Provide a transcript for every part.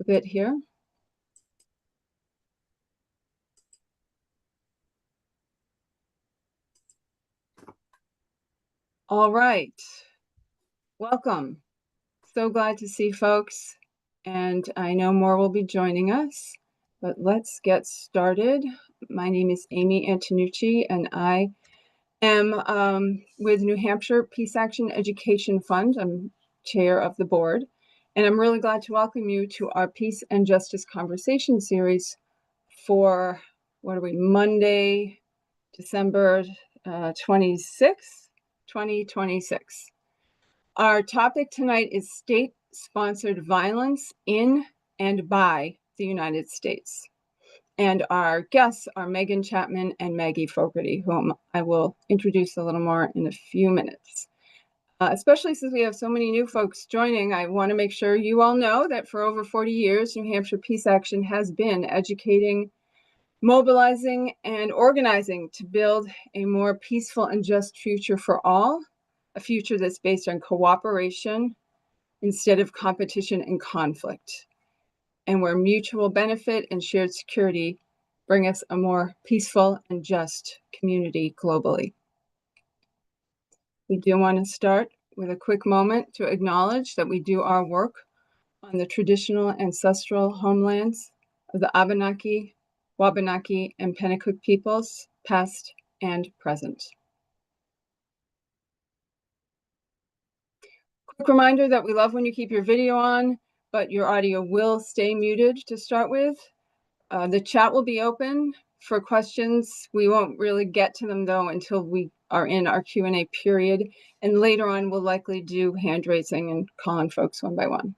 a bit here. All right, welcome. So glad to see folks, and I know more will be joining us, but let's get started. My name is Amy Antonucci, and I am with New Hampshire Peace Action Education Fund. I'm chair of the board, and I'm really glad to welcome you to our Peace and Justice Conversation series for, Monday, December 26th, 2026. Our topic tonight is state-sponsored violence in and by the United States. And our guests are Megan Chapman and Maggie Fogarty, whom I will introduce a little more in a few minutes. Especially since we have so many new folks joining, I want to make sure you all know that for over 40 years, New Hampshire Peace Action has been educating, mobilizing, and organizing to build a more peaceful and just future for all, a future that's based on cooperation instead of competition and conflict, and where mutual benefit and shared security bring us a more peaceful and just community globally. We do want to start with a quick moment to acknowledge that we do our work on the traditional ancestral homelands of the Abenaki, Wabanaki, and Pennacook peoples, past and present. Quick reminder that we love when you keep your video on, but your audio will stay muted to start with. The chat will be open for questions. We won't really get to them though until we are in our Q&A period. And later on, we'll likely do hand raising and call on folks one by one.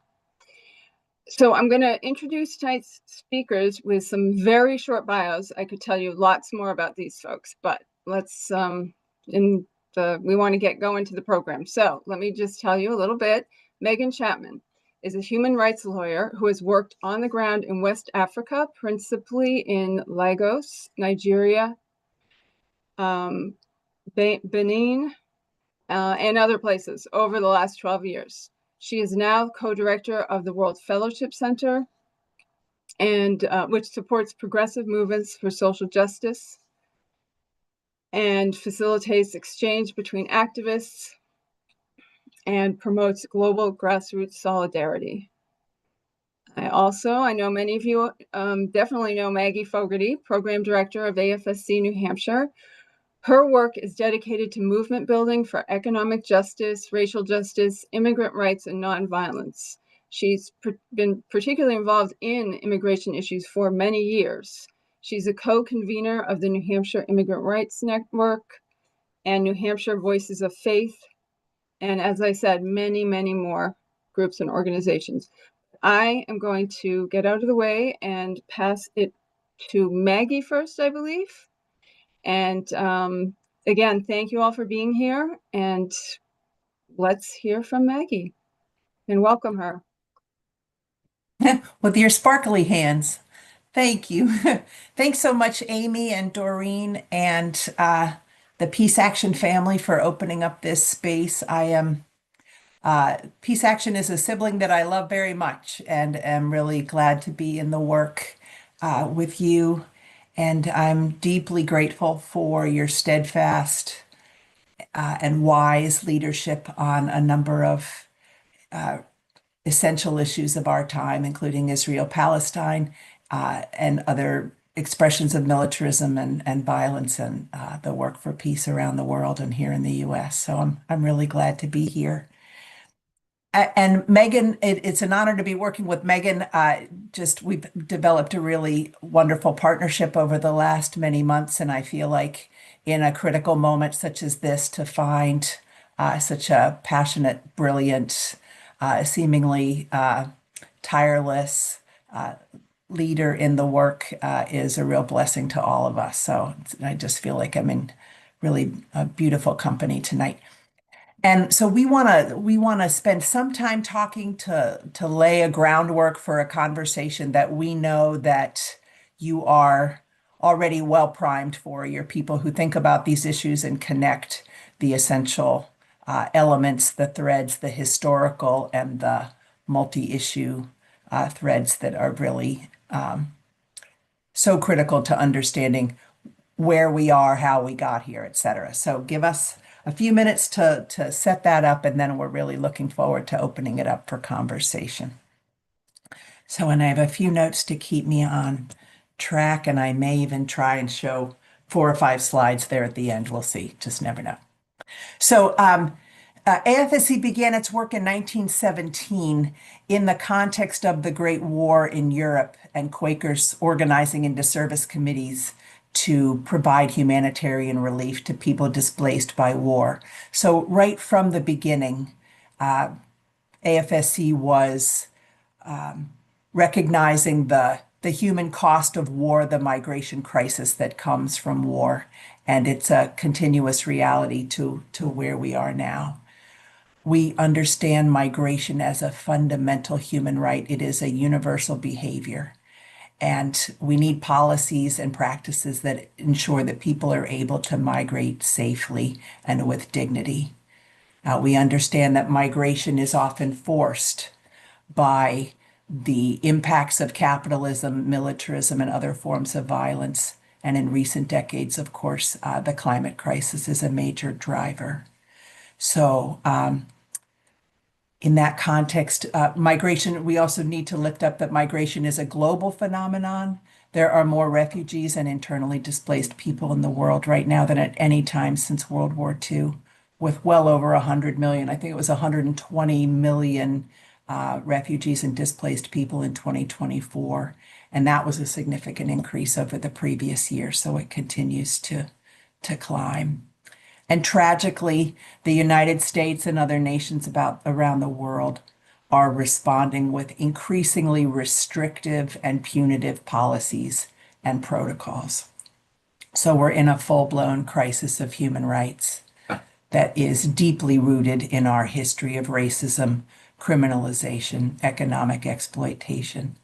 So I'm going to introduce tonight's speakers with some very short bios. I could tell you lots more about these folks, but let's, we want to get going to the program. So let me just tell you a little bit. Megan Chapman is a human rights lawyer who has worked on the ground in West Africa, principally in Lagos, Nigeria, Benin, and other places over the last 12 years. She is now co-director of the World Fellowship Center, and which supports progressive movements for social justice and facilitates exchange between activists and promotes global grassroots solidarity. I know many of you definitely know Maggie Fogarty, Program Director of AFSC New Hampshire. Her work is dedicated to movement building for economic justice, racial justice, immigrant rights, and nonviolence. She's been particularly involved in immigration issues for many years. She's a co-convener of the New Hampshire Immigrant Rights Network and New Hampshire Voices of Faith, and as I said, many, many more groups and organizations. I am going to get out of the way and pass it to Maggie first, I believe. And again, thank you all for being here, and let's hear from Maggie and welcome her. With your sparkly hands. Thank you. Thanks so much, Amy and Doreen and the Peace Action family for opening up this space. Peace Action is a sibling that I love very much and am really glad to be in the work with you. And I'm deeply grateful for your steadfast and wise leadership on a number of essential issues of our time, including Israel-Palestine and other expressions of militarism and violence and the work for peace around the world and here in the US. So I'm really glad to be here. And Megan, it's an honor to be working with Megan. We've developed a really wonderful partnership over the last many months, and I feel like in a critical moment such as this, to find such a passionate, brilliant, seemingly tireless leader in the work is a real blessing to all of us. So I just feel like I'm in really a beautiful company tonight. And so we want to spend some time talking to lay a groundwork for a conversation that we know that you are already well primed for. You're people who think about these issues and connect the essential elements, the threads, the historical and the multi-issue threads that are really so critical to understanding where we are, how we got here, et cetera. So give us a few minutes to set that up, and then we're really looking forward to opening it up for conversation. So, and I have a few notes to keep me on track, and I may even try and show 4 or 5 slides there at the end. We'll see, just never know. So AFSC began its work in 1917 in the context of the Great War in Europe and Quakers organizing into service committees to provide humanitarian relief to people displaced by war. So right from the beginning, AFSC was recognizing the human cost of war, the migration crisis that comes from war, and it's a continuous reality to where we are now. We understand migration as a fundamental human right. It is a universal behavior. And we need policies and practices that ensure that people are able to migrate safely and with dignity. We understand that migration is often forced by the impacts of capitalism, militarism, and other forms of violence. And in recent decades, of course, the climate crisis is a major driver. So in that context, migration, we also need to lift up that migration is a global phenomenon. There are more refugees and internally displaced people in the world right now than at any time since World War II, with well over 100 million. I think it was 120 million refugees and displaced people in 2024. And that was a significant increase over the previous year. So it continues to climb. And tragically, the United States and other nations around the world are responding with increasingly restrictive and punitive policies and protocols. So we're in a full-blown crisis of human rights that is deeply rooted in our history of racism, criminalization, economic exploitation,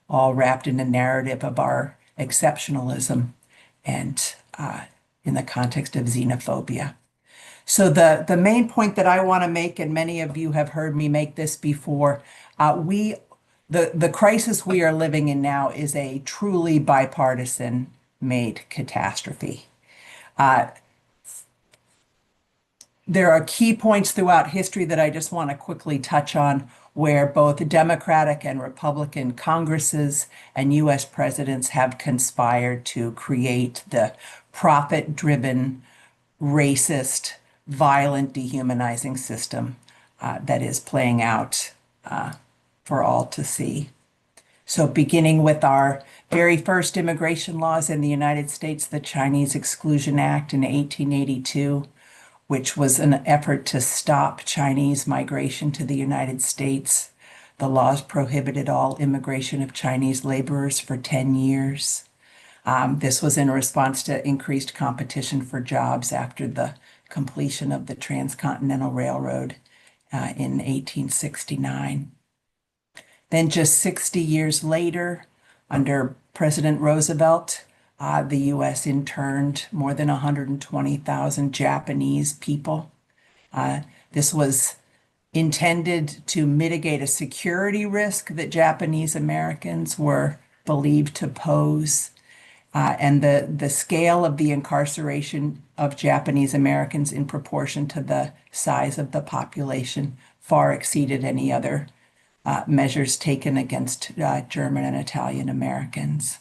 all wrapped in a narrative of our exceptionalism and in the context of xenophobia. So the main point that I want to make, and many of you have heard me make this before, the crisis we are living in now is a truly bipartisan made catastrophe. There are key points throughout history that I just want to quickly touch on, where both Democratic and Republican Congresses and US presidents have conspired to create the profit-driven, racist, violent, dehumanizing system that is playing out for all to see. So beginning with our very first immigration laws in the United States, the Chinese Exclusion Act in 1882, which was an effort to stop Chinese migration to the United States. The laws prohibited all immigration of Chinese laborers for 10 years. This was in response to increased competition for jobs after the completion of the Transcontinental Railroad in 1869. Then just 60 years later, under President Roosevelt, the U.S. interned more than 120,000 Japanese people. This was intended to mitigate a security risk that Japanese Americans were believed to pose. And the scale of the incarceration of Japanese Americans in proportion to the size of the population far exceeded any other measures taken against German and Italian Americans.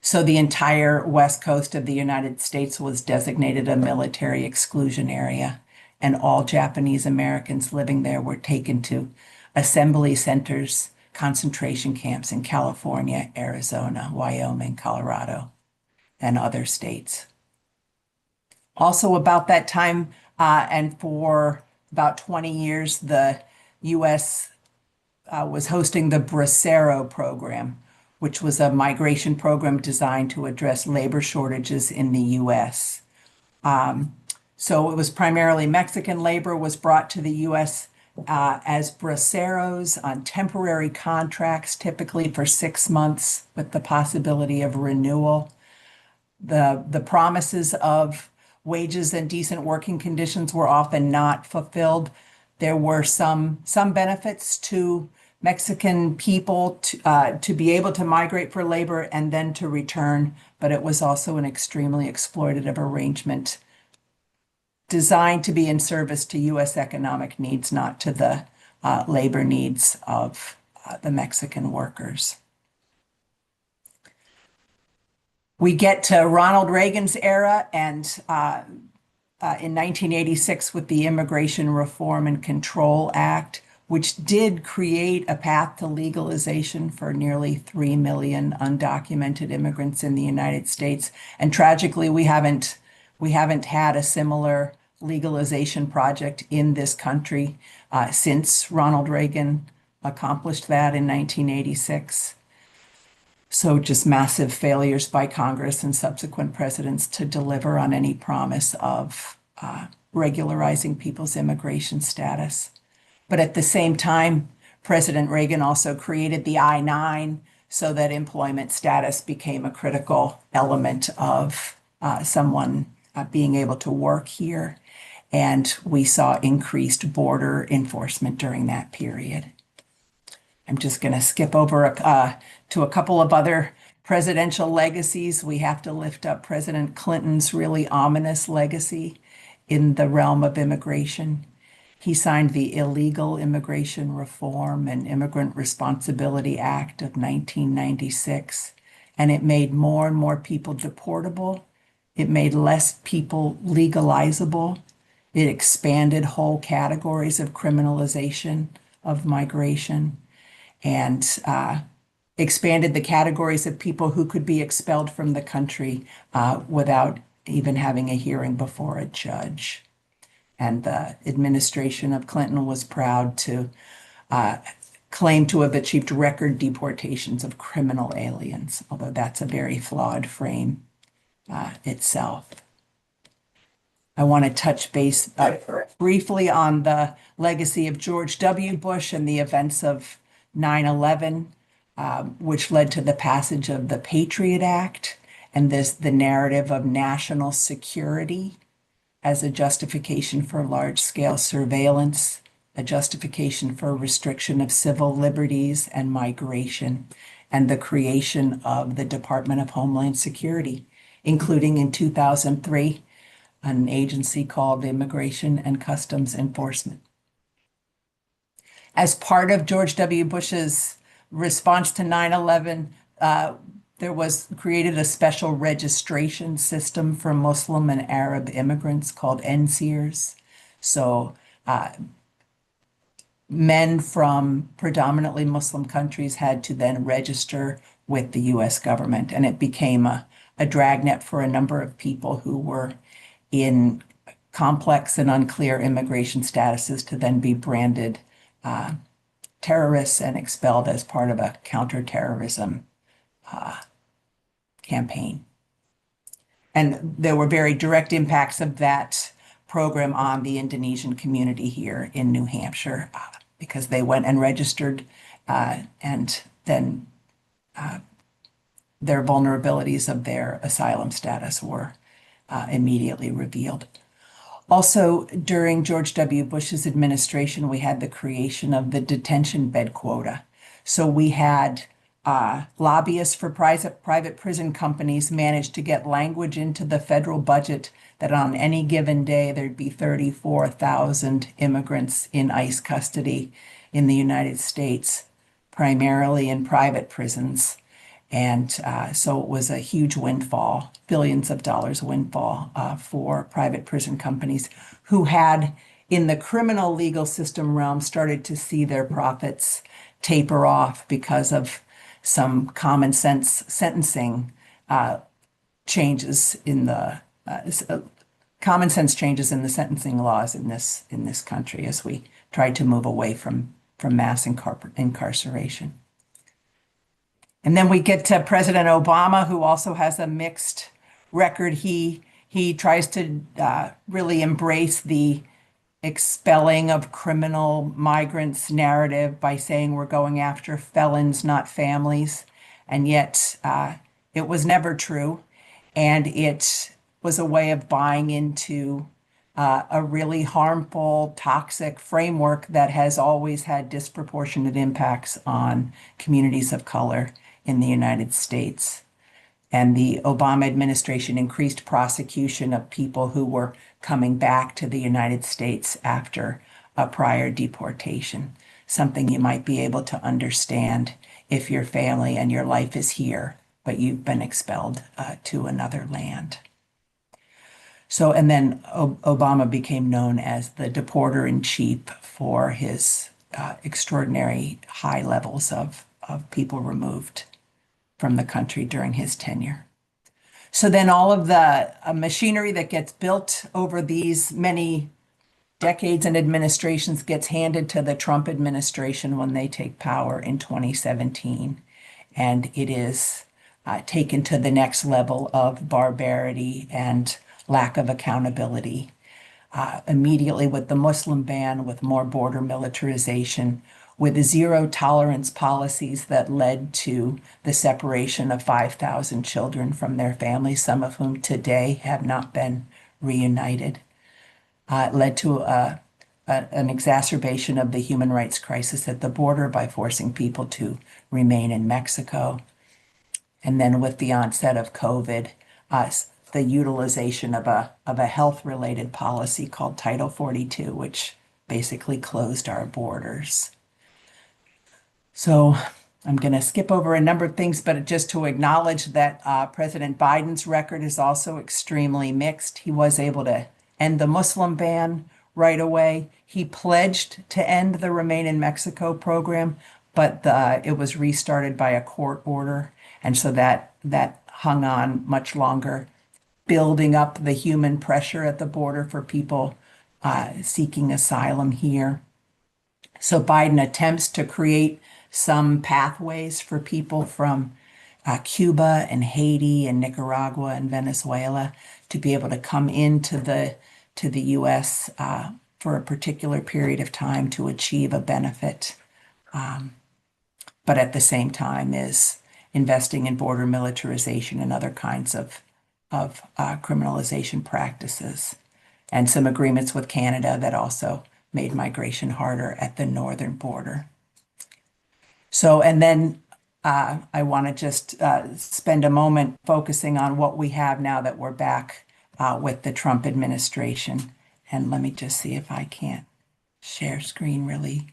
So the entire west coast of the United States was designated a military exclusion area, and all Japanese Americans living there were taken to assembly centers, concentration camps in California, Arizona, Wyoming, Colorado, and other states. Also about that time, and for about 20 years, the U.S. Was hosting the Bracero program, which was a migration program designed to address labor shortages in the U.S. So it was primarily Mexican labor was brought to the U.S. As braceros on temporary contracts, typically for 6 months with the possibility of renewal. The promises of wages and decent working conditions were often not fulfilled. There were some benefits to Mexican people to be able to migrate for labor and then to return, but it was also an extremely exploitative arrangement designed to be in service to U.S. economic needs, not to the labor needs of the Mexican workers. We get to Ronald Reagan's era, and in 1986 with the Immigration Reform and Control Act, which did create a path to legalization for nearly 3 million undocumented immigrants in the United States. And tragically, we haven't had a similar legalization project in this country since Ronald Reagan accomplished that in 1986. So just massive failures by Congress and subsequent presidents to deliver on any promise of regularizing people's immigration status. But at the same time, President Reagan also created the I-9 so that employment status became a critical element of someone being able to work here. And we saw increased border enforcement during that period. I'm just going to skip over to a couple of other presidential legacies. We have to lift up President Clinton's really ominous legacy in the realm of immigration. He signed the Illegal Immigration Reform and Immigrant Responsibility Act of 1996, and it made more and more people deportable. It made less people legalizable. It expanded whole categories of criminalization of migration, and expanded the categories of people who could be expelled from the country without even having a hearing before a judge. And the administration of Clinton was proud to claim to have achieved record deportations of criminal aliens, although that's a very flawed frame itself. I want to touch base briefly on the legacy of George W. Bush and the events of 9/11, which led to the passage of the Patriot Act and the narrative of national security as a justification for large-scale surveillance, a justification for restriction of civil liberties and migration, and the creation of the Department of Homeland Security, including in 2003, an agency called Immigration and Customs Enforcement. As part of George W. Bush's response to 9/11, there was created a special registration system for Muslim and Arab immigrants called NSEERS. So men from predominantly Muslim countries had to then register with the US government, and it became a dragnet for a number of people who were in complex and unclear immigration statuses to then be branded terrorists and expelled as part of a counterterrorism campaign. And there were very direct impacts of that program on the Indonesian community here in New Hampshire because they went and registered and then their vulnerabilities of their asylum status were immediately revealed. Also, during George W. Bush's administration, we had the creation of the detention bed quota. So we had lobbyists for private prison companies managed to get language into the federal budget that on any given day, there'd be 34,000 immigrants in ICE custody in the United States, primarily in private prisons. And so it was a huge windfall, billions of dollars windfall for private prison companies who had, in the criminal legal system realm, started to see their profits taper off because of some common sense sentencing changes in the common sense changes in the sentencing laws in this country as we tried to move away from mass incarceration. And then we get to President Obama, who also has a mixed record. He tries to really embrace the expelling of criminal migrants narrative by saying we're going after felons, not families. And yet it was never true. And it was a way of buying into a really harmful, toxic framework that has always had disproportionate impacts on communities of color in the United States. And the Obama administration increased prosecution of people who were coming back to the United States after a prior deportation, something you might be able to understand if your family and your life is here, but you've been expelled to another land. So, and then Obama became known as the deporter-in-chief for his extraordinary high levels of people removed from the country during his tenure. So then all of the machinery that gets built over these many decades and administrations gets handed to the Trump administration when they take power in 2017. And it is taken to the next level of barbarity and lack of accountability. Immediately with the Muslim ban, with more border militarization, with zero tolerance policies that led to the separation of 5,000 children from their families, some of whom today have not been reunited. It led to an exacerbation of the human rights crisis at the border by forcing people to remain in Mexico. And then with the onset of COVID, the utilization of a health-related policy called Title 42, which basically closed our borders. So I'm going to skip over a number of things, but just to acknowledge that President Biden's record is also extremely mixed. He was able to end the Muslim ban right away. He pledged to end the Remain in Mexico program, but it was restarted by a court order. And so that hung on much longer, building up the human pressure at the border for people seeking asylum here. So Biden attempts to create some pathways for people from Cuba and Haiti and Nicaragua and Venezuela to be able to come into the U.S. For a particular period of time to achieve a benefit, but at the same time is investing in border militarization and other kinds of criminalization practices, and some agreements with Canada that also made migration harder at the northern border. So, and then I want to just spend a moment focusing on what we have now that we're back with the Trump administration. And let me just see if I can't share screen really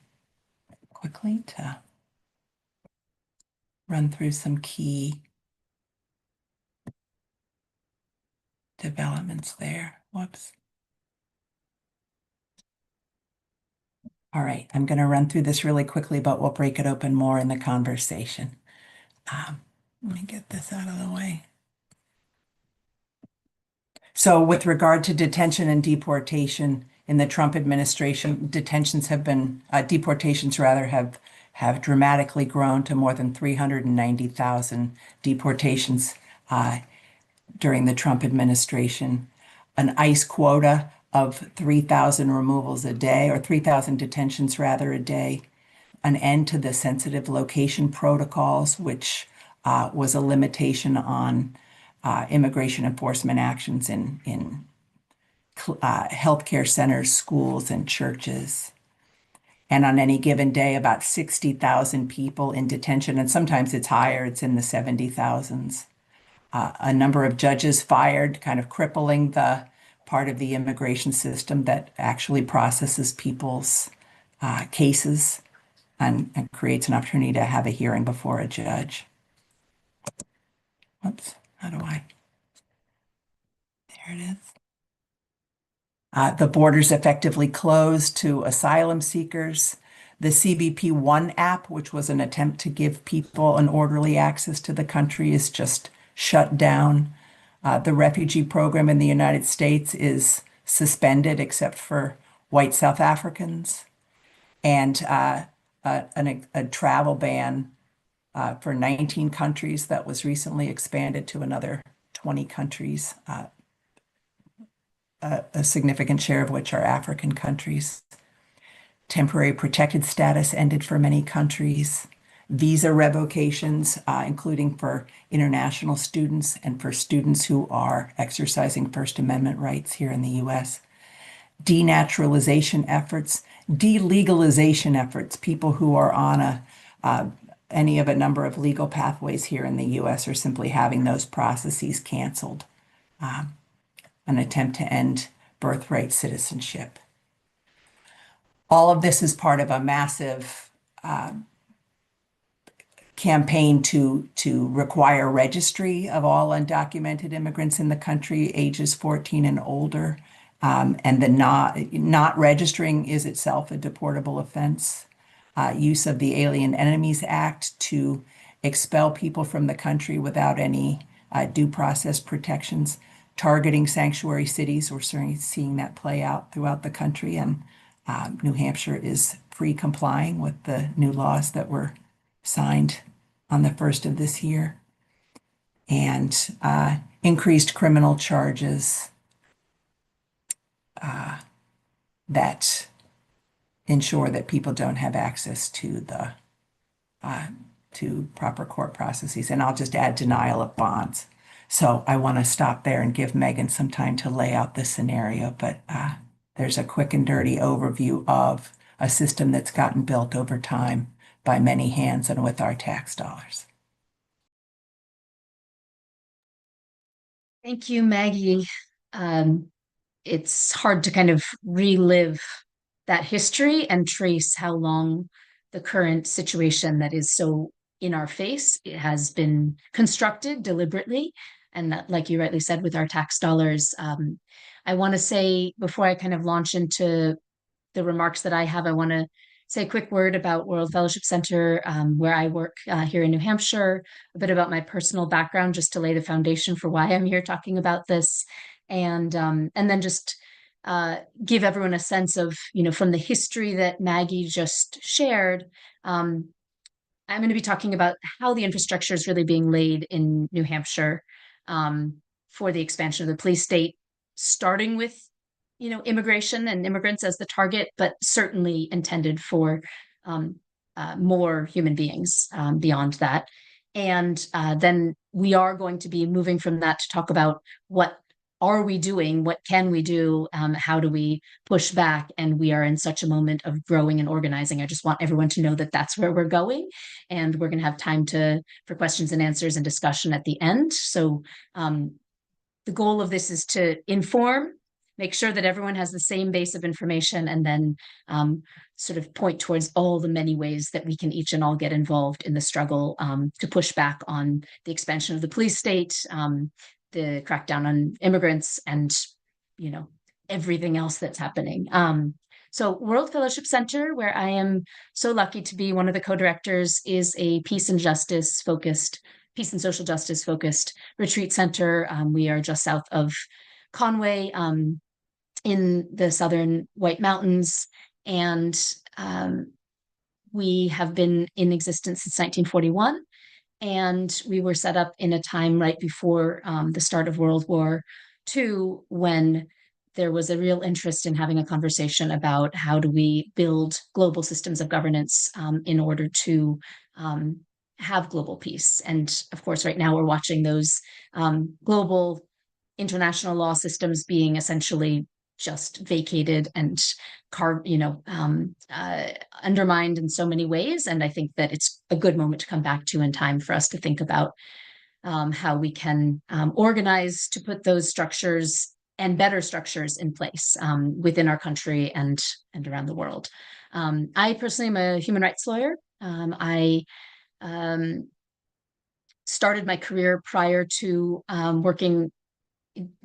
quickly to run through some key developments there. Whoops. All right, I'm going to run through this really quickly, but we'll break it open more in the conversation. Let me get this out of the way. So with regard to detention and deportation in the Trump administration, deportations have dramatically grown to more than 390,000 deportations during the Trump administration. An ICE quota of 3,000 removals a day, or 3,000 detentions rather a day, an end to the sensitive location protocols, which was a limitation on immigration enforcement actions in healthcare centers, schools, and churches. And on any given day, about 60,000 people in detention, and sometimes it's higher, it's in the 70,000s. A number of judges fired, kind of crippling the part of the immigration system that actually processes people's cases and creates an opportunity to have a hearing before a judge. Whoops, how do I? There it is. The borders effectively closed to asylum seekers. The CBP One app, which was an attempt to give people an orderly access to the country, is just shut down. The refugee program in the United States is suspended except for white South Africans, and a travel ban for 19 countries that was recently expanded to another 20 countries, a significant share of which are African countries. Temporary protected status ended for many countries. Visa revocations, including for international students and for students who are exercising First Amendment rights here in the U.S. denaturalization efforts, delegalization efforts. People who are on any of a number of legal pathways here in the U.S. are simply having those processes canceled. An attempt to end birthright citizenship. All of this is part of a massive campaign to require registry of all undocumented immigrants in the country, ages 14 and older. And the not registering is itself a deportable offense. Use of the Alien Enemies Act to expel people from the country without any due process protections. Targeting sanctuary cities, we're certainly seeing that play out throughout the country, and New Hampshire is pre-complying with the new laws that were signed on the 1st of this year. And increased criminal charges that ensure that people don't have access to the to proper court processes. And I'll just add denial of bonds. So I want to stop there and give Megan some time to lay out the scenario, but there's a quick and dirty overview of a system that's gotten built over time by many hands and with our tax dollars. Thank you, Maggie. It's hard to kind of relive that history and trace how long the current situation that is so in our face, it has been constructed deliberately. And that, like you rightly said, with our tax dollars. I want to say, before I kind of launch into the remarks that I have, I want to say a quick word about World Fellowship Center, where I work here in New Hampshire, a bit about my personal background, just to lay the foundation for why I'm here talking about this. And then just give everyone a sense of, from the history that Maggie just shared. I'm going to be talking about how the infrastructure is really being laid in New Hampshire for the expansion of the police state, starting with, immigration and immigrants as the target, but certainly intended for more human beings beyond that. And then we are going to be moving from that to talk about what are we doing? What can we do? How do we push back? And we are in such a moment of growing and organizing. I just want everyone to know that that's where we're going. And we're going to have time for questions and answers and discussion at the end. So the goal of this is to inform, make sure that everyone has the same base of information, and then sort of point towards all the many ways that we can each and all get involved in the struggle to push back on the expansion of the police state, the crackdown on immigrants, and everything else that's happening. So World Fellowship Center, where I am so lucky to be one of the co-directors, is a peace and social justice focused retreat center. We are just south of Conway, in the southern White Mountains, and we have been in existence since 1941. And we were set up in a time right before the start of World War II, when there was a real interest in having a conversation about how do we build global systems of governance in order to have global peace. And of course, right now we're watching those global international law systems being essentially just vacated and undermined in so many ways. And I think that it's a good moment to come back to in time for us to think about how we can organize to put those structures and better structures in place within our country and around the world. I personally am a human rights lawyer. I started my career prior to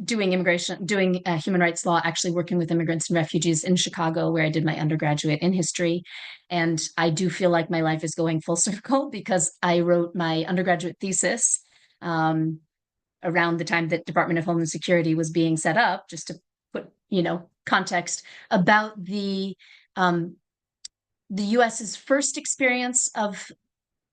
doing human rights law, actually working with immigrants and refugees in Chicago, where I did my undergraduate in history. And I do feel like my life is going full circle, because I wrote my undergraduate thesis around the time that Department of Homeland Security was being set up, just to put, context, about the US's first experience of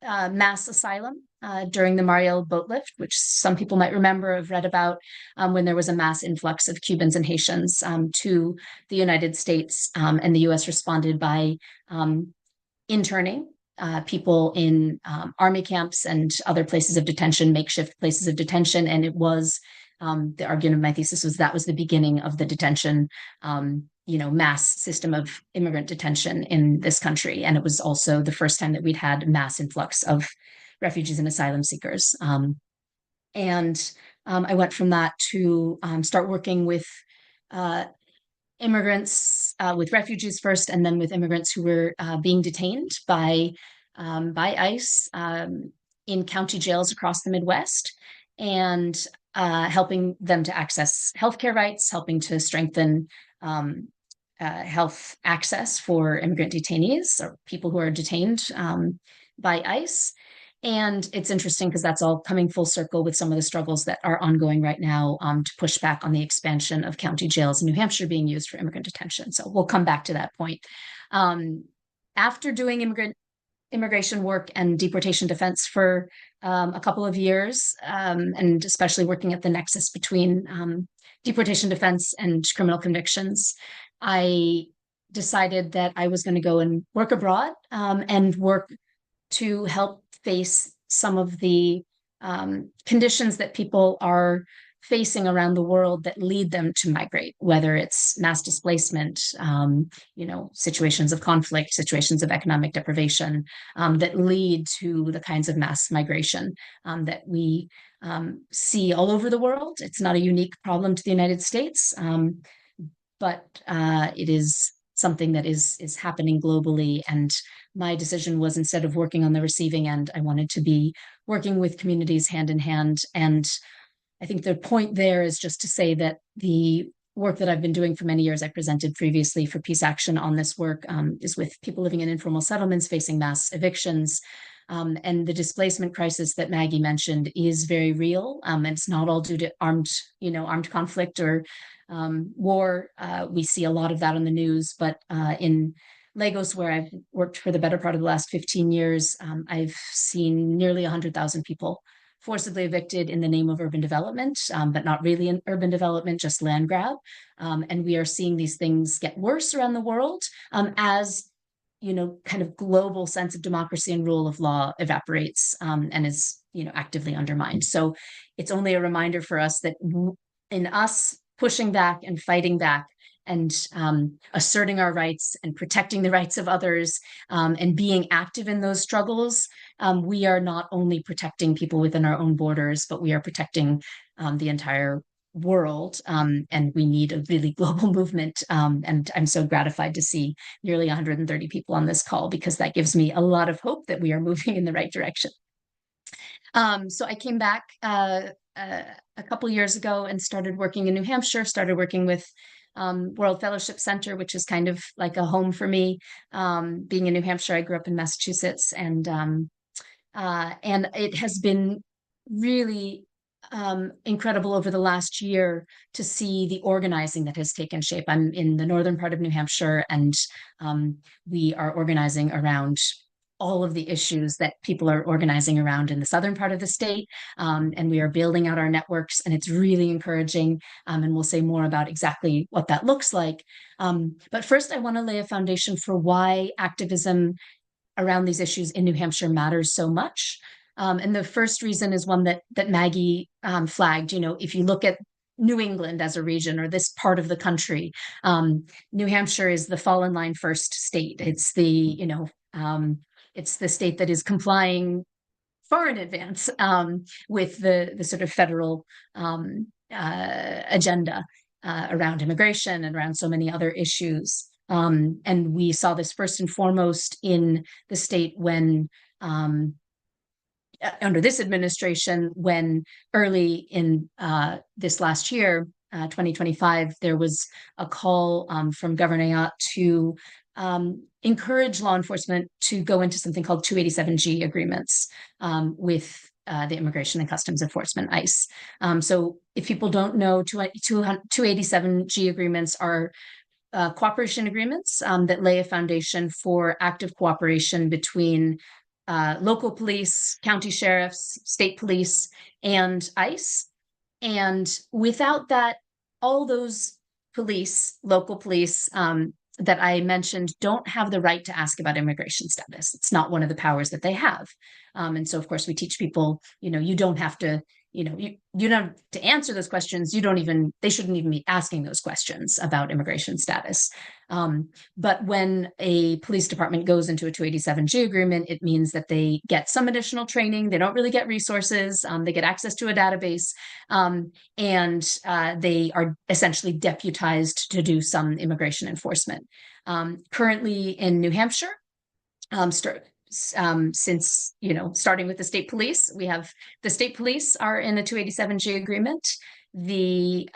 mass asylum during the Mariel boat lift, which some people might remember, have read about, when there was a mass influx of Cubans and Haitians to the United States, and the US responded by interning people in army camps and other places of detention, makeshift places of detention. And it was The argument of my thesis was that was the beginning of the detention, mass system of immigrant detention in this country. And it was also the first time that we'd had mass influx of refugees and asylum seekers. I went from that to start working with immigrants, with refugees first, and then with immigrants who were being detained by ICE in county jails across the Midwest, and helping them to access healthcare rights, helping to strengthen health access for immigrant detainees or people who are detained by ICE. And it's interesting because that's all coming full circle with some of the struggles that are ongoing right now to push back on the expansion of county jails in New Hampshire being used for immigrant detention. So we'll come back to that point. After doing immigration work and deportation defense for a couple of years, and especially working at the nexus between deportation defense and criminal convictions, I decided that I was going to go and work abroad and work to help face some of the conditions that people are facing around the world that lead them to migrate, whether it's mass displacement, situations of conflict, situations of economic deprivation that lead to the kinds of mass migration that we see all over the world. It's not a unique problem to the United States, but it is something that is happening globally. And my decision was, instead of working on the receiving end, I wanted to be working with communities hand in hand. And I think the point there is just to say that the work that I've been doing for many years, I presented previously for Peace Action on this work, is with people living in informal settlements facing mass evictions. And the displacement crisis that Maggie mentioned is very real. It's not all due to armed conflict or war. We see a lot of that on the news, but in Lagos, where I've worked for the better part of the last 15 years, I've seen nearly 100,000 people forcibly evicted in the name of urban development, but not really in urban development, just land grab. And we are seeing these things get worse around the world as kind of global sense of democracy and rule of law evaporates and is actively undermined. So it's only a reminder for us that in us pushing back and fighting back and asserting our rights and protecting the rights of others and being active in those struggles, we are not only protecting people within our own borders, but we are protecting the entire world. And we need a really global movement. And I'm so gratified to see nearly 130 people on this call, because that gives me a lot of hope that we are moving in the right direction. So I came back a couple years ago and started working in New Hampshire, started working with World Fellowship Center, which is kind of like a home for me. Being in New Hampshire, I grew up in Massachusetts, and it has been really incredible over the last year to see the organizing that has taken shape. I'm in the northern part of New Hampshire, and we are organizing around all of the issues that people are organizing around in the southern part of the state. And we are building out our networks, and it's really encouraging. And we'll say more about exactly what that looks like. But first, I want to lay a foundation for why activism around these issues in New Hampshire matters so much. And the first reason is one that Maggie flagged. If you look at New England as a region, or this part of the country, New Hampshire is the fall in line first state. It's it's the state that is complying far in advance with the sort of federal agenda around immigration and around so many other issues. And we saw this first and foremost in the state when, under this administration, when early in this last year, 2025, there was a call from Governor Ayotte to encourage law enforcement to go into something called 287G agreements with the Immigration and Customs Enforcement, ICE. So if people don't know, 287G agreements are cooperation agreements that lay a foundation for active cooperation between local police, county sheriffs, state police, and ICE. And without that, all those police, local police that I mentioned, don't have the right to ask about immigration status. It's not one of the powers that they have. And so, of course, we teach people, you don't have to, you don't have to answer those questions. They shouldn't even be asking those questions about immigration status. But when a police department goes into a 287G agreement, it means that they get some additional training. They don't really get resources. They get access to a database, and they are essentially deputized to do some immigration enforcement. Currently in New Hampshire, since, starting with the state police, we have the state police are in a 287G agreement. The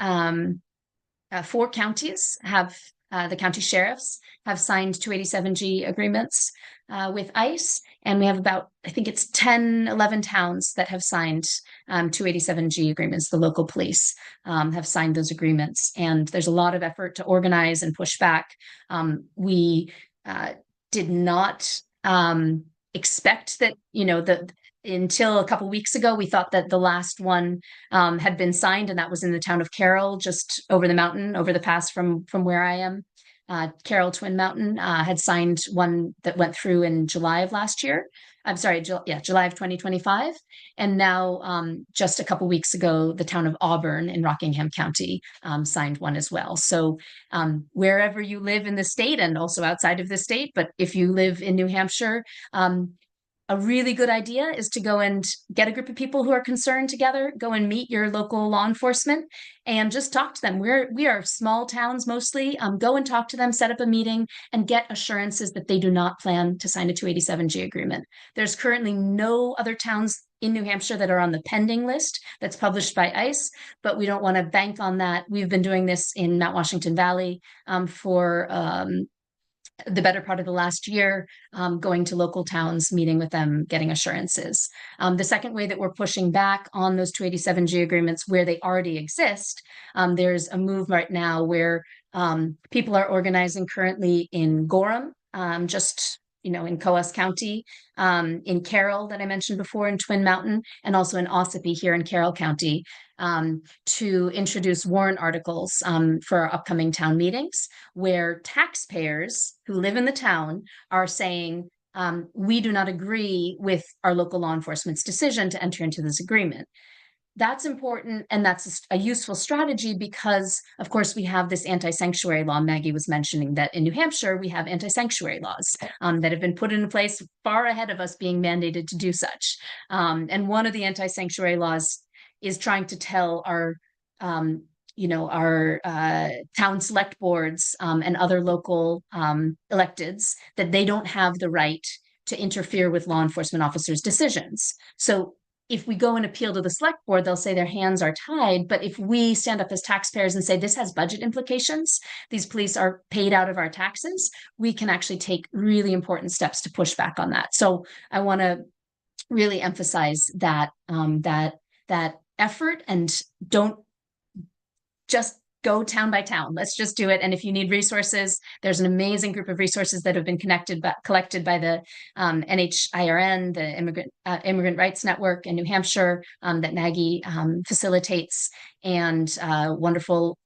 4 counties have, the county sheriffs have signed 287G agreements with ICE. And we have about, I think it's 11 towns that have signed 287G agreements. The local police have signed those agreements. And there's a lot of effort to organize and push back. We did not expect that, until a couple of weeks ago, we thought that the last one had been signed, and that was in the town of Carroll, just over the mountain, over the pass from where I am. Carroll Twin Mountain had signed one that went through in July of last year. I'm sorry, July of 2025. And now, just a couple of weeks ago, the town of Auburn in Rockingham County signed one as well. So wherever you live in the state and also outside of the state, but if you live in New Hampshire, a really good idea is to go and get a group of people who are concerned together, go and meet your local law enforcement and just talk to them. We are small towns mostly. Go and talk to them, set up a meeting, and get assurances that they do not plan to sign a 287G agreement. There's currently no other towns in New Hampshire that are on the pending list that's published by ICE, but we don't want to bank on that. We've been doing this in Mount Washington Valley for the better part of the last year, going to local towns, meeting with them, getting assurances. The second way that we're pushing back on those 287G agreements where they already exist, there's a move right now where people are organizing currently in Gorham, just in Coos County, in Carroll that I mentioned before, in Twin Mountain, and also in Ossipee here in Carroll County, to introduce warrant articles for our upcoming town meetings, where taxpayers who live in the town are saying, we do not agree with our local law enforcement's decision to enter into this agreement. That's important, and that's a useful strategy because, of course, we have this anti-sanctuary law. Maggie was mentioning that in New Hampshire, we have anti-sanctuary laws that have been put into place far ahead of us being mandated to do such. And one of the anti-sanctuary laws is trying to tell our town select boards and other local electeds that they don't have the right to interfere with law enforcement officers' decisions. So if we go and appeal to the select board, they'll say their hands are tied. But if we stand up as taxpayers and say this has budget implications, these police are paid out of our taxes, we can actually take really important steps to push back on that. So I want to really emphasize that that effort, and don't just go town by town. Let's just do it. And if you need resources, there's an amazing group of resources that have been collected by the NHIRN, the Immigrant Rights Network in New Hampshire, that Maggie facilitates, and a wonderful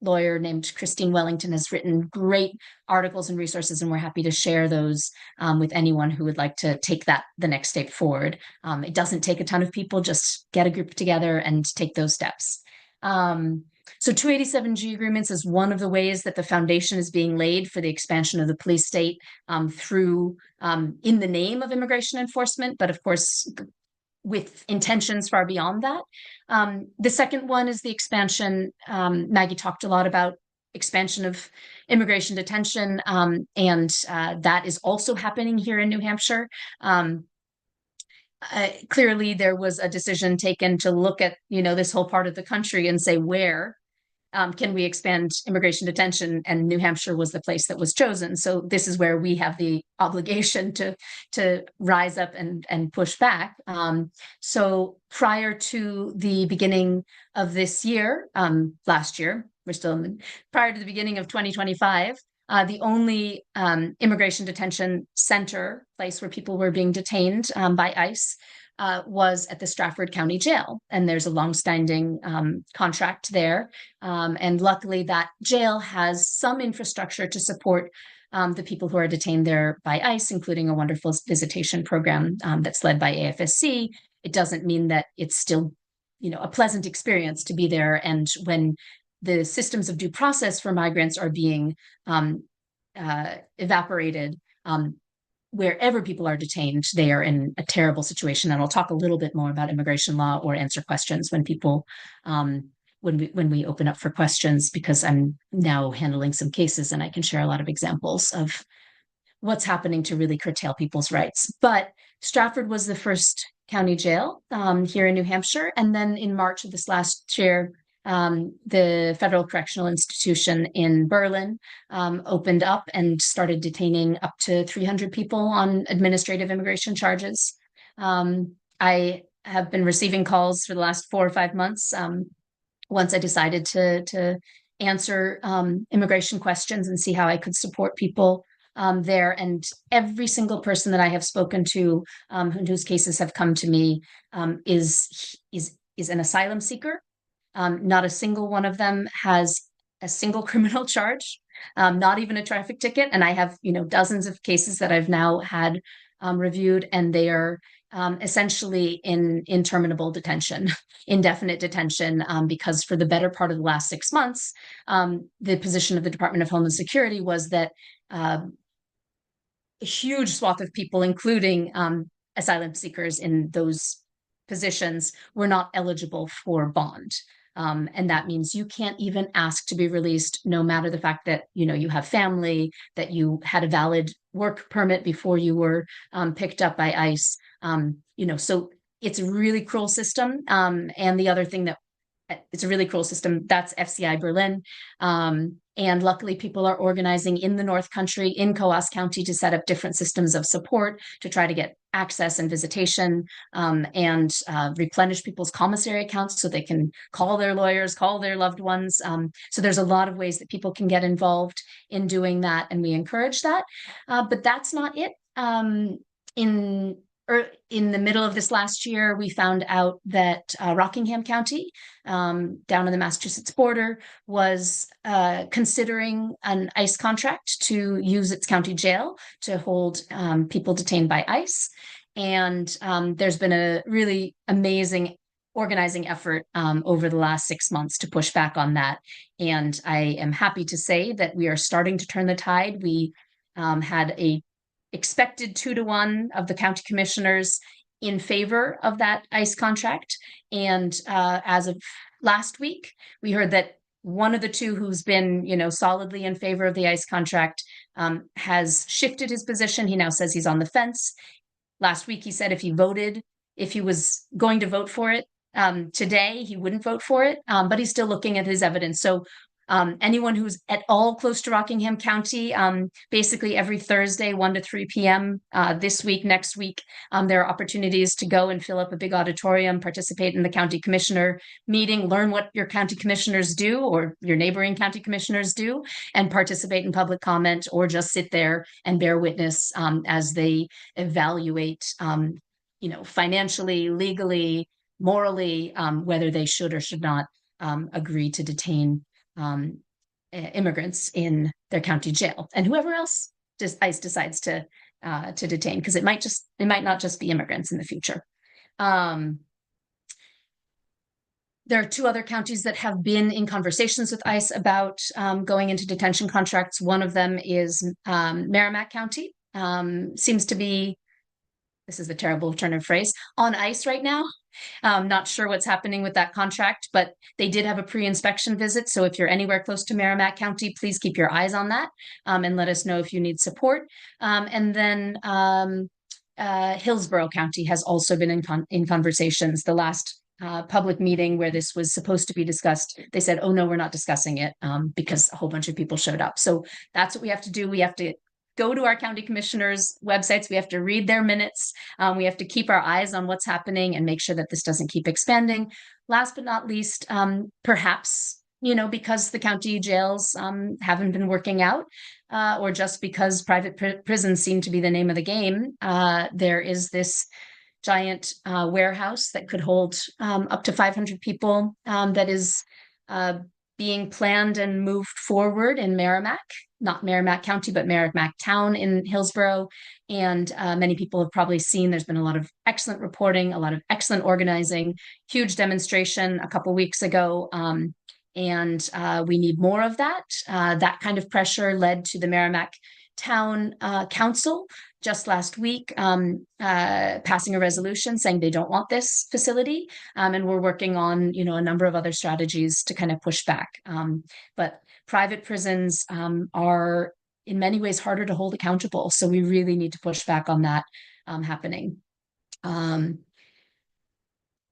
lawyer named Christine Wellington has written great articles and resources, and we're happy to share those with anyone who would like to take that the next step forward. It doesn't take a ton of people, just get a group together and take those steps. So 287G agreements is one of the ways that the foundation is being laid for the expansion of the police state through in the name of immigration enforcement, but of course with intentions far beyond that. The second one is the expansion. Maggie talked a lot about expansion of immigration detention, and that is also happening here in New Hampshire. Clearly, there was a decision taken to look at this whole part of the country and say, where can we expand immigration detention? And New Hampshire was the place that was chosen. So this is where we have the obligation to rise up and push back. So prior to the beginning of this year, last year, prior to the beginning of 2025, the only immigration detention center place where people were being detained by ICE was at the Stratford County Jail. And there's a longstanding contract there. And luckily that jail has some infrastructure to support the people who are detained there by ICE, including a wonderful visitation program that's led by AFSC. It doesn't mean that it's still a pleasant experience to be there. And when the systems of due process for migrants are being evaporated, wherever people are detained, they are in a terrible situation. And I'll talk a little bit more about immigration law or answer questions when people, when we open up for questions, because I'm now handling some cases and I can share a lot of examples of what's happening to really curtail people's rights. But Stratford was the first county jail here in New Hampshire. And then in March of this last year, the Federal Correctional Institution in Berlin opened up and started detaining up to 300 people on administrative immigration charges. I have been receiving calls for the last 4 or 5 months once I decided to answer immigration questions and see how I could support people there. And every single person that I have spoken to whose cases have come to me is an asylum seeker. Not a single one of them has a single criminal charge, not even a traffic ticket. And I have, dozens of cases that I've now had reviewed, and they are essentially in interminable detention, indefinite detention, because for the better part of the last 6 months, the position of the Department of Homeland Security was that a huge swath of people, including asylum seekers in those positions, were not eligible for bond. And that means you can't even ask to be released, no matter the fact that, you have family, that you had a valid work permit before you were picked up by ICE. So it's a really cruel system. And the other thing that it's a really cruel system, that's FCI Berlin. And luckily people are organizing in the North Country, in Coos County, to set up different systems of support to try to get access and visitation, and replenish people's commissary accounts so they can call their lawyers, call their loved ones. So there's a lot of ways that people can get involved in doing that, and we encourage that. But that's not it. In the middle of this last year, we found out that Rockingham County, down on the Massachusetts border, was considering an ICE contract to use its county jail to hold people detained by ICE. And there's been a really amazing organizing effort over the last 6 months to push back on that. And I am happy to say that we are starting to turn the tide. We had a expected 2-to-1 of the county commissioners in favor of that ICE contract. And as of last week, we heard that one of the two who's been, solidly in favor of the ICE contract has shifted his position. He now says he's on the fence. Last week, he said if he was going to vote for it today, he wouldn't vote for it, but he's still looking at his evidence. So anyone who's at all close to Rockingham County, basically every Thursday, 1 to 3 p.m. This week, next week, there are opportunities to go and fill up a big auditorium, participate in the county commissioner meeting, learn what your county commissioners do or your neighboring county commissioners do, and participate in public comment, or just sit there and bear witness as they evaluate, financially, legally, morally, whether they should or should not agree to detain immigrants in their county jail, and whoever else ICE decides to detain, because it might not just be immigrants in the future. There are 2 other counties that have been in conversations with ICE about going into detention contracts. One of them is Merrimack County. Seems to be, this is a terrible turn of phrase, on ice right now. Not sure what's happening with that contract, but they did have a pre-inspection visit. So if you're anywhere close to Merrimack County, please keep your eyes on that and let us know if you need support. And then Hillsborough County has also been in conversations. The last public meeting where this was supposed to be discussed, they said, oh no, we're not discussing it because a whole bunch of people showed up. So that's what we have to do. We have to go to our county commissioners' websites. We have to read their minutes. We have to keep our eyes on what's happening and make sure that this doesn't keep expanding. Last but not least, perhaps, because the county jails haven't been working out, or just because private prisons seem to be the name of the game, there is this giant warehouse that could hold up to 500 people that is being planned and moved forward in Merrimack, not Merrimack County, but Merrimack Town in Hillsborough. And many people have probably seen there's been a lot of excellent reporting, a lot of excellent organizing, huge demonstration a couple weeks ago. And we need more of that. That kind of pressure led to the Merrimack Town Council just last week passing a resolution saying they don't want this facility. And we're working on, a number of other strategies to kind of push back. But private prisons are in many ways harder to hold accountable. So we really need to push back on that happening.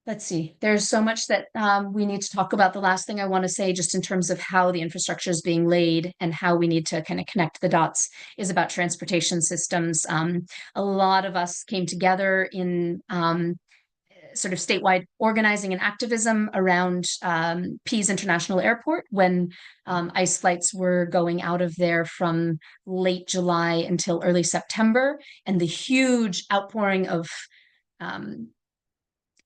Let's see, there's so much that we need to talk about. The last thing I want to say, just in terms of how the infrastructure is being laid and how we need to kind of connect the dots, is about transportation systems. A lot of us came together in sort of statewide organizing and activism around Pease International Airport when ICE flights were going out of there from late July until early September, and the huge outpouring of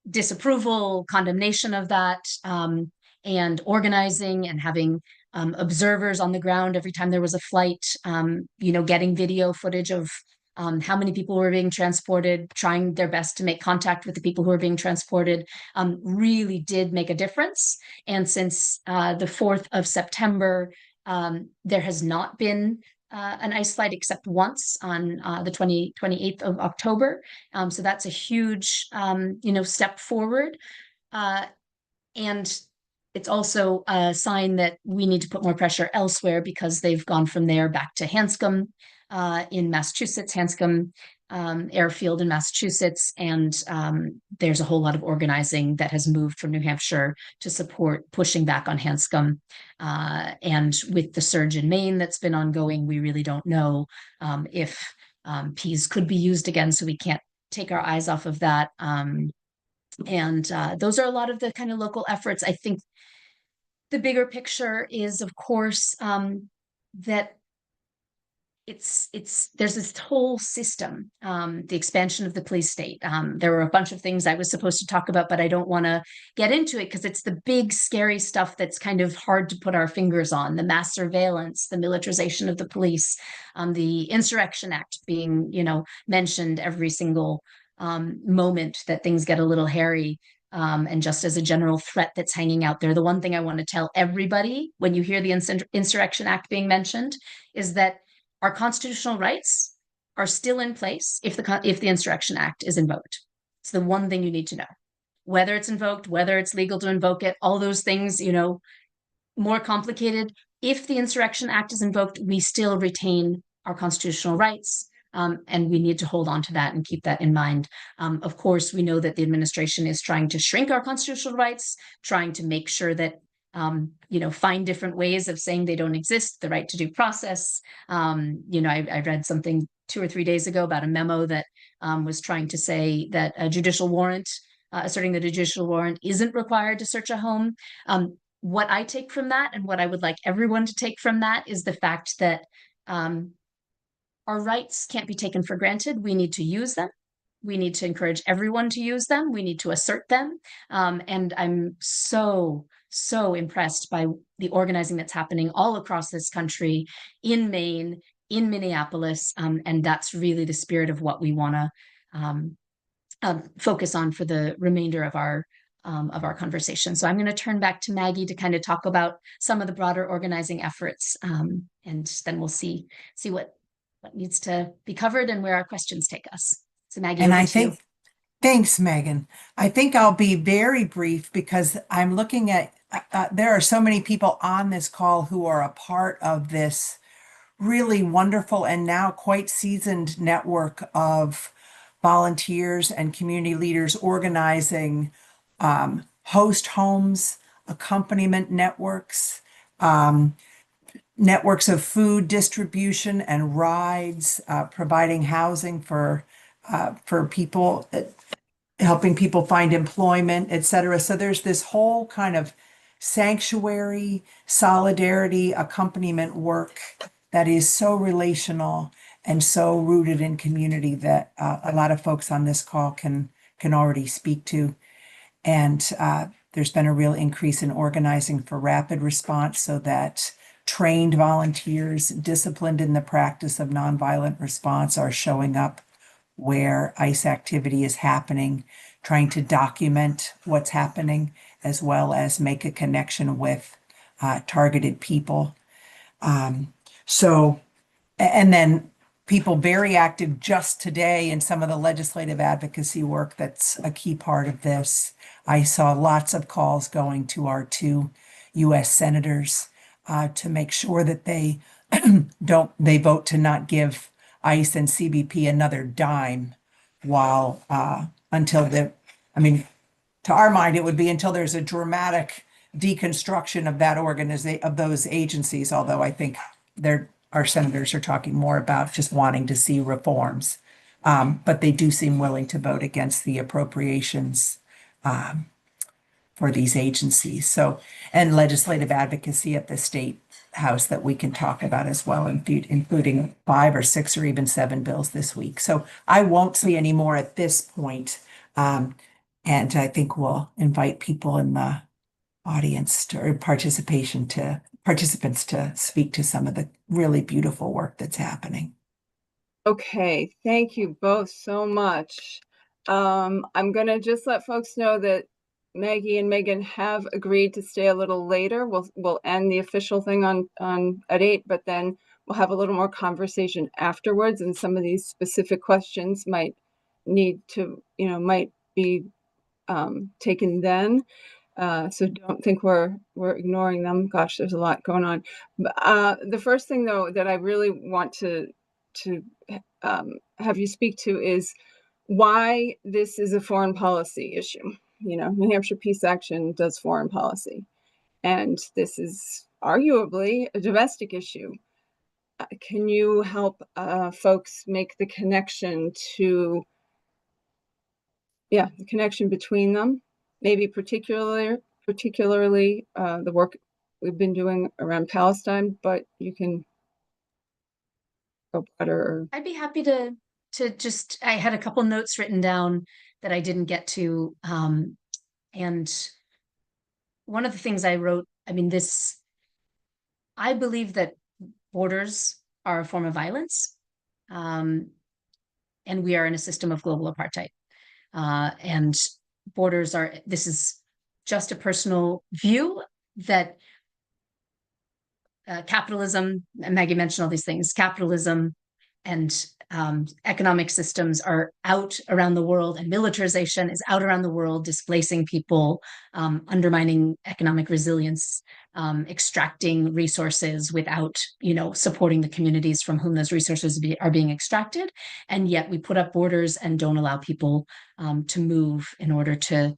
disapproval, condemnation of that, and organizing and having observers on the ground every time there was a flight, getting video footage of how many people were being transported, trying their best to make contact with the people who were being transported, really did make a difference. And since the 4th of September, there has not been an ICE flight except once on the 28th of October. So that's a huge, step forward. And it's also a sign that we need to put more pressure elsewhere, because they've gone from there back to Hanscom in Massachusetts, Hanscom Airfield in Massachusetts. And there's a whole lot of organizing that has moved from New Hampshire to support pushing back on Hanscom. And with the surge in Maine that's been ongoing, we really don't know if Pease could be used again. So we can't take our eyes off of that. And those are a lot of the kind of local efforts. I think the bigger picture is, of course, that there's this whole system, the expansion of the police state. There were a bunch of things I was supposed to talk about, but I don't want to get into it because it's the big, scary stuff that's kind of hard to put our fingers on: the mass surveillance, the militarization of the police, the Insurrection Act being, mentioned every single moment that things get a little hairy. And just as a general threat that's hanging out there, the one thing I want to tell everybody when you hear the Insurrection Act being mentioned is that our constitutional rights are still in place if the Insurrection Act is invoked. It's the one thing you need to know. Whether it's invoked, whether it's legal to invoke it, all those things, more complicated. If the Insurrection Act is invoked, we still retain our constitutional rights. And we need to hold on to that and keep that in mind. Of course, we know that the administration is trying to shrink our constitutional rights, trying to make sure that find different ways of saying they don't exist, the right to due process. I read something 2 or 3 days ago about a memo that was trying to say that a judicial warrant, asserting that a judicial warrant isn't required to search a home. What I take from that, and what I would like everyone to take from that, is the fact that our rights can't be taken for granted. We need to use them. We need to encourage everyone to use them. We need to assert them. And I'm so impressed by the organizing that's happening all across this country, in Maine, in Minneapolis. And that's really the spirit of what we want to focus on for the remainder of our conversation. So I'm going to turn back to Maggie to kind of talk about some of the broader organizing efforts. And then we'll see what needs to be covered and where our questions take us. So Maggie, and I think, thanks, Megan. I think I'll be very brief because I'm looking at, there are so many people on this call who are a part of this really wonderful and now quite seasoned network of volunteers and community leaders organizing host homes, accompaniment networks, networks of food distribution and rides, providing housing for people, helping people find employment, et cetera. So there's this whole kind of sanctuary, solidarity, accompaniment work that is so relational and so rooted in community that a lot of folks on this call can already speak to. And There's been a real increase in organizing for rapid response so that trained volunteers disciplined in the practice of nonviolent response are showing up where ICE activity is happening, trying to document what's happening, as well as make a connection with targeted people. And then people very active just today in some of the legislative advocacy work that's a key part of this. I saw lots of calls going to our 2 U.S. senators to make sure that they they vote to not give ICE and CBP another dime while until to our mind, it would be until there's a dramatic deconstruction of that of those agencies, although I think our senators are talking more about just wanting to see reforms. But they do seem willing to vote against the appropriations for these agencies. So, and legislative advocacy at the state house that we can talk about as well, including 5 or 6 or even 7 bills this week. So I won't say any more at this point. And I think we'll invite people in the audience or participants to speak to some of the really beautiful work that's happening. Okay, thank you both so much. I'm going to just let folks know that Maggie and Megan have agreed to stay a little later. We'll end the official thing on at 8, but then we'll have a little more conversation afterwards, and some of these specific questions might be taken then. So don't think we're ignoring them. Gosh, there's a lot going on. The first thing though that I really want to have you speak to is why this is a foreign policy issue. New Hampshire Peace Action does foreign policy, and this is arguably a domestic issue. Can you help folks make the connection the connection between them? Maybe particularly the work we've been doing around Palestine, but you can go broader. I'd be happy to just, I had a couple notes written down that I didn't get to. And one of the things I wrote, I believe that borders are a form of violence. And we are in a system of global apartheid. And borders this is just a personal view that capitalism, and Maggie mentioned all these things, capitalism and economic systems are out around the world, and militarization is out around the world, displacing people, undermining economic resilience, extracting resources without, supporting the communities from whom those resources are being extracted. And yet we put up borders and don't allow people to move in order to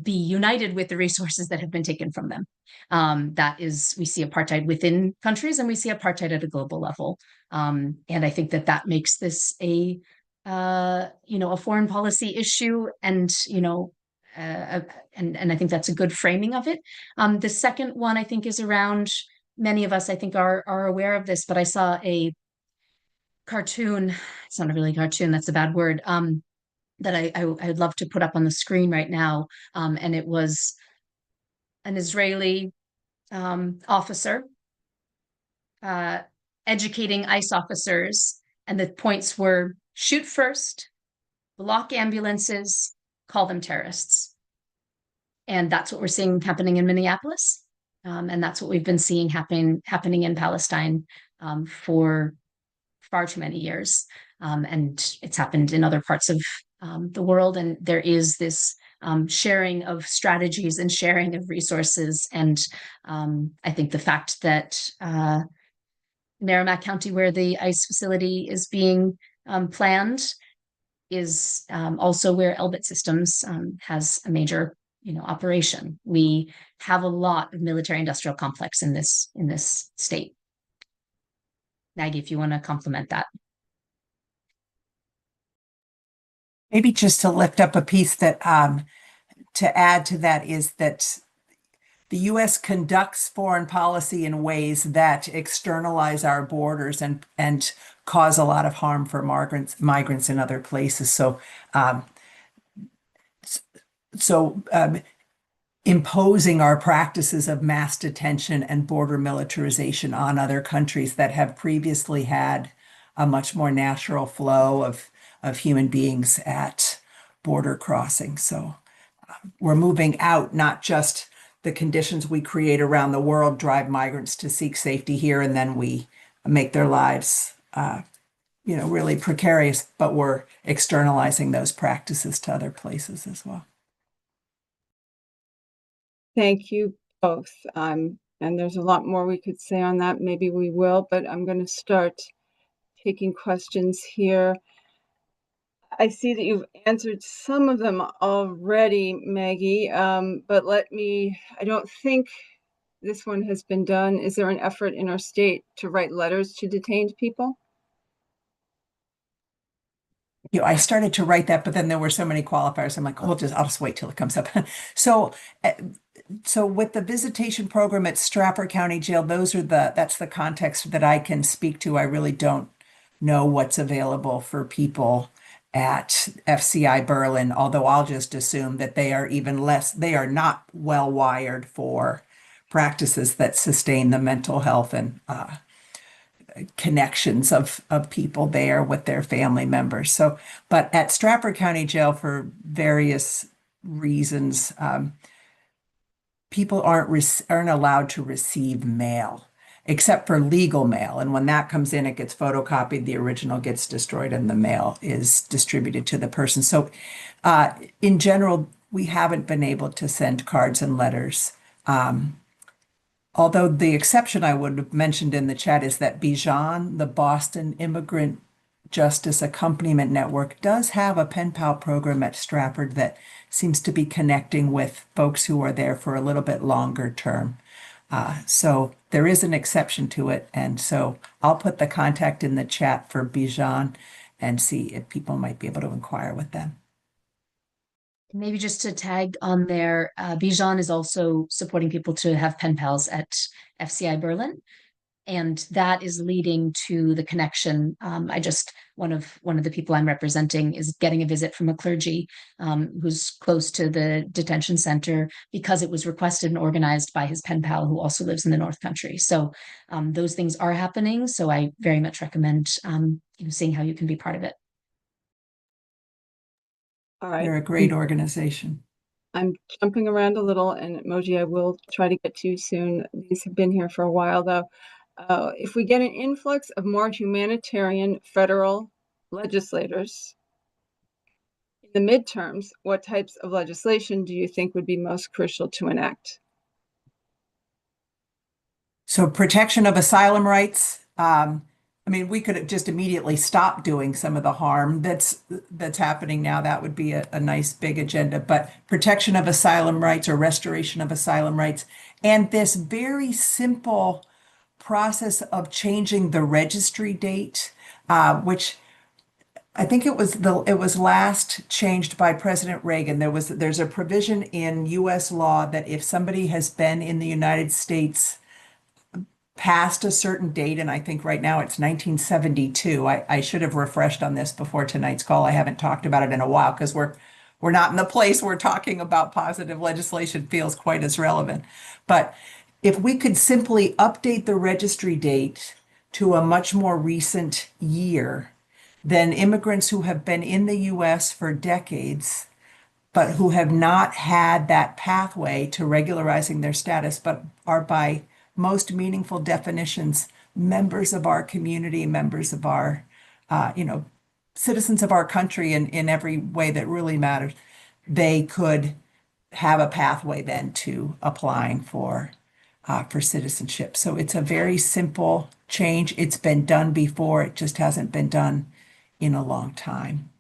be united with the resources that have been taken from them. We see apartheid within countries, and we see apartheid at a global level. And I think that makes this a foreign policy issue, and and I think that's a good framing of it. The second one I think is around, many of us I think are aware of this, but I saw a cartoon. It's not a really cartoon, that's a bad word. That I'd love to put up on the screen right now. And it was an Israeli officer educating ICE officers. And the points were: shoot first, block ambulances, call them terrorists. And that's what we're seeing happening in Minneapolis. And that's what we've been seeing happening in Palestine for far too many years. And it's happened in other parts of the world. And there is this sharing of strategies and sharing of resources. And I think the fact that Merrimack County, where the ICE facility is being planned, is also where Elbit Systems has a major operation. We have a lot of military industrial complex in this state. Maggie, if you want to complement that. Maybe just to lift up a piece that to add to that is that the U.S. conducts foreign policy in ways that externalize our borders and cause a lot of harm for migrants in other places. So imposing our practices of mass detention and border militarization on other countries that have previously had a much more natural flow of human beings at border crossings. So we're moving out, not just the conditions we create around the world drive migrants to seek safety here, and then we make their lives really precarious, but we're externalizing those practices to other places as well. Thank you both. And there's a lot more we could say on that. Maybe we will, but I'm going to start taking questions here. I see that you've answered some of them already, Maggie, but I don't think this one has been done. Is there an effort in our state to write letters to detained people? I started to write that, but then there were so many qualifiers. I'm like, I'll just wait till it comes up. So with the visitation program at Stratford County Jail, that's the context that I can speak to. I really don't know what's available for people at FCI Berlin, although I'll just assume that they are not well wired for practices that sustain the mental health and connections of people there with their family members. So, but at Stratford County Jail, for various reasons, people aren't allowed to receive mail, except for legal mail. And when that comes in, it gets photocopied, the original gets destroyed, and the mail is distributed to the person. So in general, we haven't been able to send cards and letters. Although the exception I would have mentioned in the chat is that Bijan, the Boston Immigrant Justice Accompaniment Network, does have a pen pal program at Stratford that seems to be connecting with folks who are there for a little bit longer term. So there is an exception to it. And so I'll put the contact in the chat for Bijan and see if people might be able to inquire with them. Maybe just to tag on there, Bijan is also supporting people to have pen pals at FCI Berlin. And that is leading to the connection. One of the people I'm representing is getting a visit from a clergy who's close to the detention center because it was requested and organized by his pen pal who also lives in the North Country. So those things are happening. So I very much recommend seeing how you can be part of it. All right. They're a great organization. I'm jumping around a little, and Moji, I will try to get to you soon. These have been here for a while, though. If we get an influx of more humanitarian federal legislators in the midterms, what types of legislation do you think would be most crucial to enact? So protection of asylum rights. We could just immediately stop doing some of the harm that's happening now. That would be a nice big agenda. But protection of asylum rights or restoration of asylum rights, and this very simple process of changing the registry date, which I think it was last changed by President Reagan. There's a provision in U.S. law that if somebody has been in the United States past a certain date, and I think right now it's 1972. I should have refreshed on this before tonight's call. I haven't talked about it in a while because we're not in the place where talking about positive legislation feels quite as relevant. But if we could simply update the registry date to a much more recent year, then immigrants who have been in the U.S. for decades, but who have not had that pathway to regularizing their status, but are by most meaningful definitions members of our community, members of our, citizens of our country in every way that really matters, they could have a pathway then to applying for citizenship. So it's a very simple change. It's been done before. It just hasn't been done in a long time.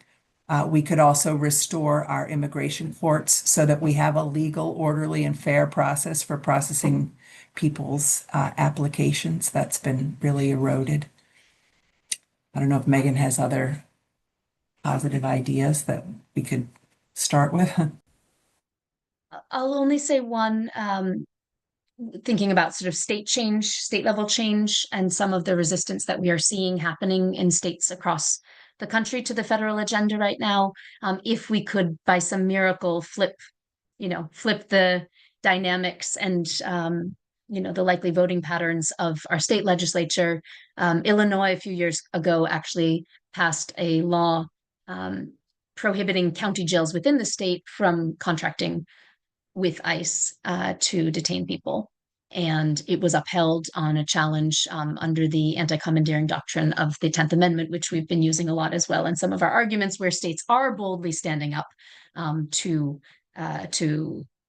We could also restore our immigration courts so that we have a legal, orderly, and fair process for processing people's applications. That's been really eroded. I don't know if Megan has other positive ideas that we could start with. I'll only say one, thinking about sort of state level change, and some of the resistance that we are seeing happening in states across the country to the federal agenda right now. If we could, by some miracle, flip the dynamics and the likely voting patterns of our state legislature. Illinois, a few years ago, actually passed a law prohibiting county jails within the state from contracting with ICE to detain people. And it was upheld on a challenge under the anti-commandeering doctrine of the 10th Amendment, which we've been using a lot as well in some of our arguments, where states are boldly standing up to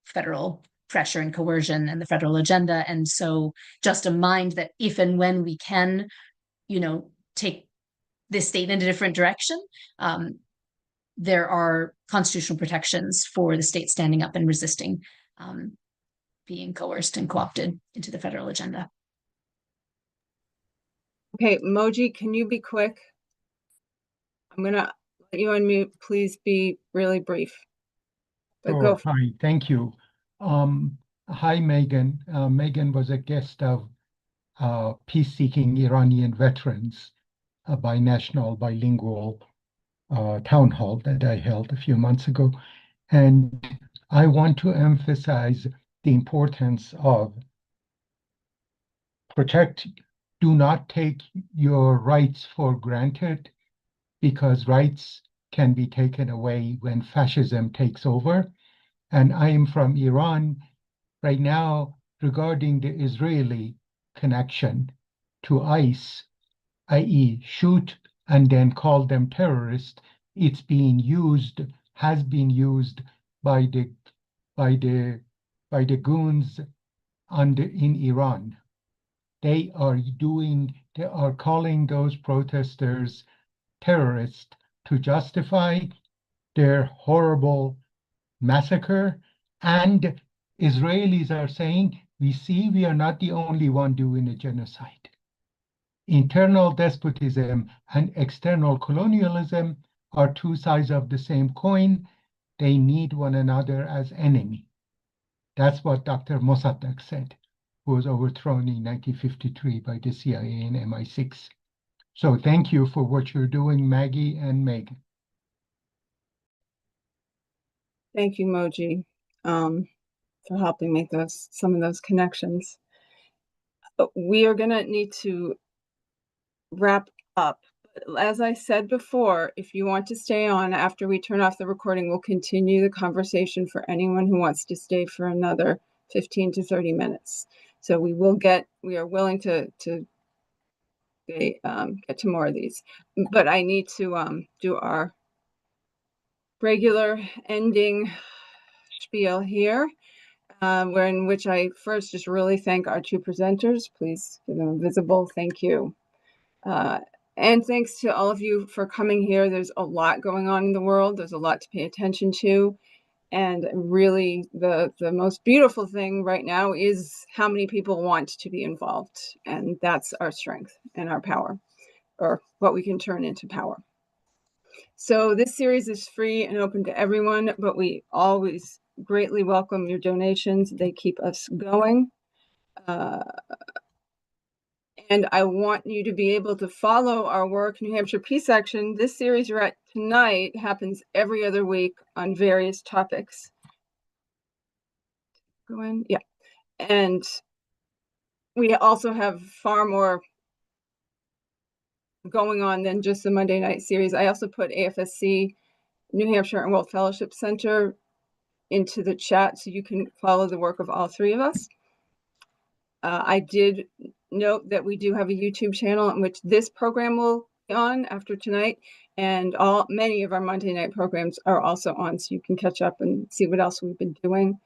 federal pressure and coercion and the federal agenda. And so just a mind that if and when we can, take this state in a different direction, there are constitutional protections for the state standing up and resisting being coerced and co-opted into the federal agenda. Okay, Moji, can you be quick? I'm going to let you unmute. Please be really brief. Sure. Hi, thank you. Hi, Megan. Megan was a guest of peace-seeking Iranian veterans, a binational, bilingual town hall that I held a few months ago. And I want to emphasize the importance of do not take your rights for granted, because rights can be taken away when fascism takes over. And I am from Iran right now. Regarding the Israeli connection to ICE, i.e. shoot and then call them terrorists, it's being used, has been used by the goons in Iran. They are calling those protesters terrorists to justify their horrible massacre. And Israelis are saying, we are not the only one doing a genocide. Internal despotism and external colonialism are two sides of the same coin. They need one another as enemy. That's what Dr. Mossadegh said, who was overthrown in 1953 by the CIA and MI6. So thank you for what you're doing, Maggie and Megan. Thank you, Moji, for helping make some of those connections. But we are going to need to wrap up. As I said before, if you want to stay on after we turn off the recording, we'll continue the conversation for anyone who wants to stay for another 15 to 30 minutes. So we are willing to get to more of these. But I need to do our regular ending spiel here, in which I first just really thank our two presenters. Please give them visible thank you. And thanks to all of you for coming here. There's a lot going on in the world. There's a lot to pay attention to. And really, the most beautiful thing right now is how many people want to be involved. And that's our strength and our power, or what we can turn into power. So this series is free and open to everyone, but we always greatly welcome your donations. They keep us going. And I want you to be able to follow our work, New Hampshire Peace Action. This series you're at tonight happens every other week on various topics. Go in, yeah. And we also have far more going on than just the Monday night series. I also put AFSC, New Hampshire and World Fellowship Center into the chat so you can follow the work of all three of us. I did note that we do have a YouTube channel in which this program will be on after tonight, and many of our Monday night programs are also on, so you can catch up and see what else we've been doing.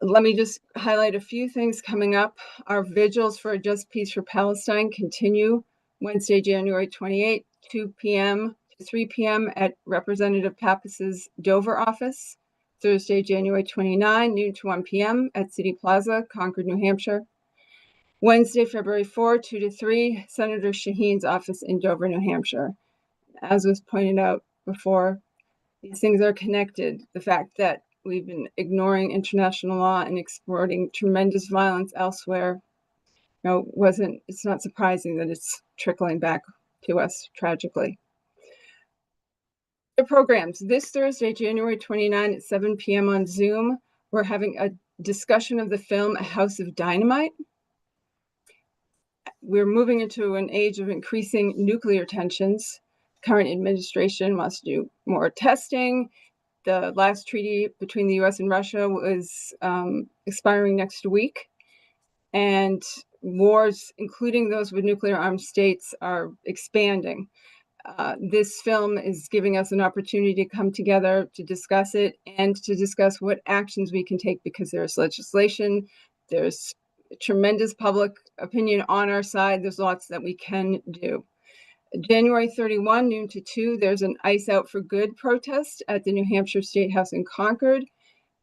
Let me just highlight a few things coming up. Our vigils for a just peace for Palestine continue Wednesday, January 28th, 2 p.m. to 3 p.m. at Representative Pappas's Dover office. Thursday, January 29, noon to 1 p.m. at City Plaza, Concord, New Hampshire. Wednesday, February 4, 2 to 3, Senator Shaheen's office in Dover, New Hampshire. As was pointed out before, these things are connected. The fact that we've been ignoring international law and exporting tremendous violence elsewhere, it's not surprising that it's trickling back to us tragically. The programs this Thursday, January 29 at 7 p.m. on Zoom. We're having a discussion of the film A House of Dynamite. We're moving into an age of increasing nuclear tensions. Current administration wants to do more testing. The last treaty between the US and Russia was expiring next week. And wars, including those with nuclear armed states, are expanding. This film is giving us an opportunity to come together to discuss it and to discuss what actions we can take, because there's legislation, there's tremendous public opinion on our side, there's lots that we can do. January 31, noon to 2, there's an Ice Out for Good protest at the New Hampshire State House in Concord.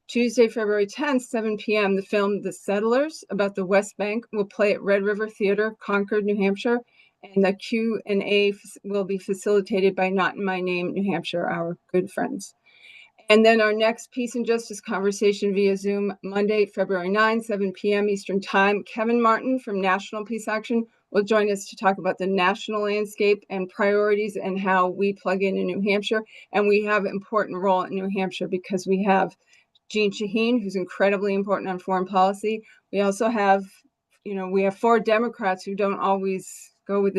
Tuesday, February 10th, 7 p.m., the film The Settlers, about the West Bank, will play at Red River Theater, Concord, New Hampshire, and the Q&A will be facilitated by Not in My Name, New Hampshire, our good friends. And then our next Peace and Justice conversation via Zoom, Monday, February 9, 7 p.m. Eastern Time. Kevin Martin from National Peace Action will join us to talk about the national landscape and priorities and how we plug in New Hampshire. And we have an important role in New Hampshire because we have Jean Shaheen, who's incredibly important on foreign policy. We also have, we have 4 Democrats who don't always go with the